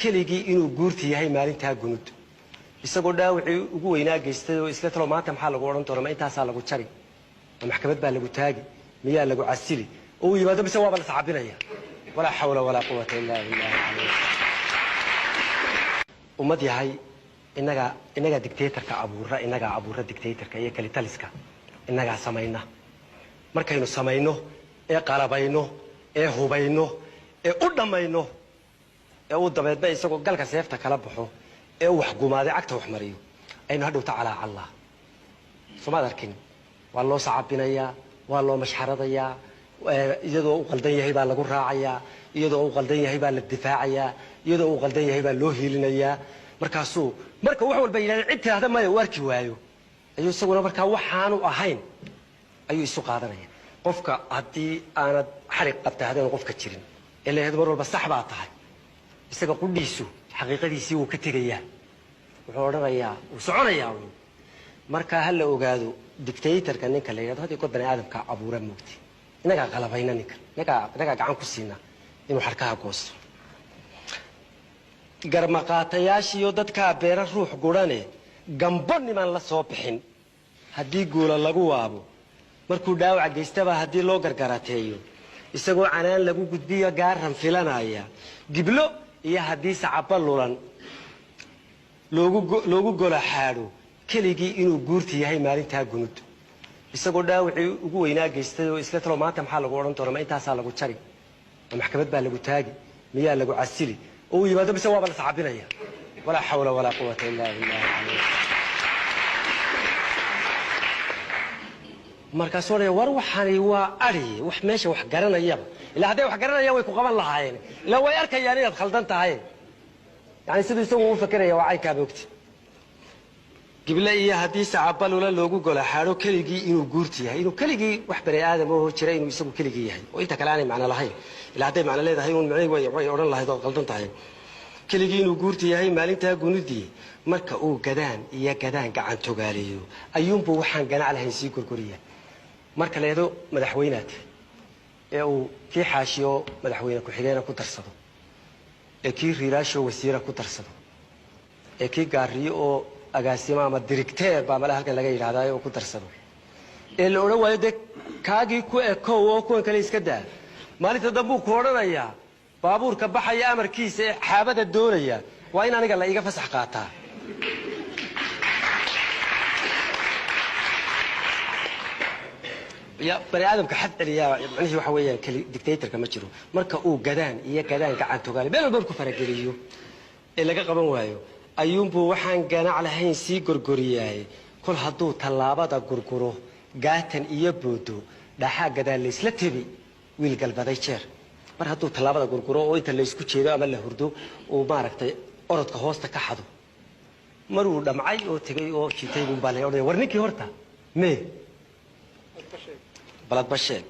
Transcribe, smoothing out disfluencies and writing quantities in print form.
keligii inuu guurti yahay maalintaa gunud isagoo dhaawacii ugu weynaa geystay oo isla talo maanta maxaa lagu oran doonaa ma intaasaa lagu jari ma maxkamad baa lagu taagi miyaa lagu casili oo yimaado mise waaba la sacabinaya walaa xawla walaa quwata illaa billah ummad yahay inaga dictatorka abuura dictatorka iyo kalitaliska inaga samayna markaynu samayno ee qalabayno ee hubayno ee u dhamayno ee uu dabeedna isagoo galka seefta kala baxo ee wax gumaaday cagta wax mariyo aynu hadhowta calaa allah somaad arkin waa loo sacabinayaa waa loo mashxaradayaa iyadoo uu qaldan yahay baa lagu raacayaa iyadoo uu qaldan yahay baa la difaacayaa iyadoo uu qaldan yahay baa loo hiilinayaa markaasuu marka wax walba yidhahda cid tiraahda maya uu arki waayo ayuu isaguna markaa waxaanu ahayn ayuu isu qaadanaya qofka haddii aanad xariq qabta haddaan qofka jirin ee leeyahay mar walba sax baa tahay isaga qudhiisu xaqiiqadiisii wuu ka tegayaa wuxuu odhanayaa wuu soconayaa marka ha la ogaado dictatorka ninka la yidhahdo haddii god bani aadamka abuura moogti inagaa qalabayna ninkan inagaa gacan ku siina inuu xarkaha goosto garmaqaatayaashiiyo dadkaa beera ruux gurane gambo niman la soo bixin haddii guula lagu waabo markuu dhaawaca geystaba haddii loo gargarateeyo isagoo canaan lagu gudbiyo gaaran filanaya giblo iyo haddii sacaba lulan loogu gola xaadho keligii inuu guurti yahay maalintaa gunud isagoo dhaawacii ugu weynaa geystay oo isla talo maanta maxaa lagu oran doonaa ma intaasaa lagu jari ma maxkamad baa lagu taagi miyaa lagu casili oo yimaado mise waaba la sacabinaya walaa xawla walaa quwata illaa billah markaasuu odhanaya war waxani waa ari wax meesha wax garanayaba ilaa hadday wax garanayaan way ku qaban lahaayeen ilaa way arkayaan inaad khaldan tahay yani siduu isagu u fakeraya waa caynkaa moogti gible iyo haddii sacaba lula loogu gola xaadho keligii inuu guurti yahay inuu keligii wax bani aadam oo jira inuu isagu keligii yahay oo inta kale aanay macno lahayn ilaa hadday macno leedahay uun micnihi way odhan lahayd ood qaldan tahay keligii inuu guurti yahay maalintaa gunudii marka uu gadaan gacan togaaliyo ayuunbuu waxaan ganac lahayn sii gorgoriya marka leedo madaxweynaad ee uu kii xaashiyo madaxweyne ku-xigeena ku darsado ee kii riiraasho wasiira ku darsado ee kii gaariyo oo agaasimo ama dirigteer baa mala halkan laga yidhaahdaa oo ku darsado ee la odhan waayo dee kaagii ku ekow oo kuwan kale iska daa maalinta dambuu ku odhanayaa baabuurka baxaya amarkiisa ee xaabada doonaya waa in aniga la iga fasax qaataa يا بني آدم كحد اللي معنيه وحويان دكتاتور كما تشرو مركا أو جدان قاعد تقال بين البركو فرقليو اللي قبل وايو أيوم بوحان جانا على هين سي جرجرياي كل هدو طلابة دا جرجرو قاتن يبودو ده حاجة ده اللي سلتبي ويلقلب هذا يشير مر هدو طلابة دا جرجرو ويت اللي يسكت شيء ده عمله هردو ومارك أرد كهوست كحدو مرو دمعي أو تجي أو شيء تيجي مبالي ورنيكي هرتا مي بلد بشيك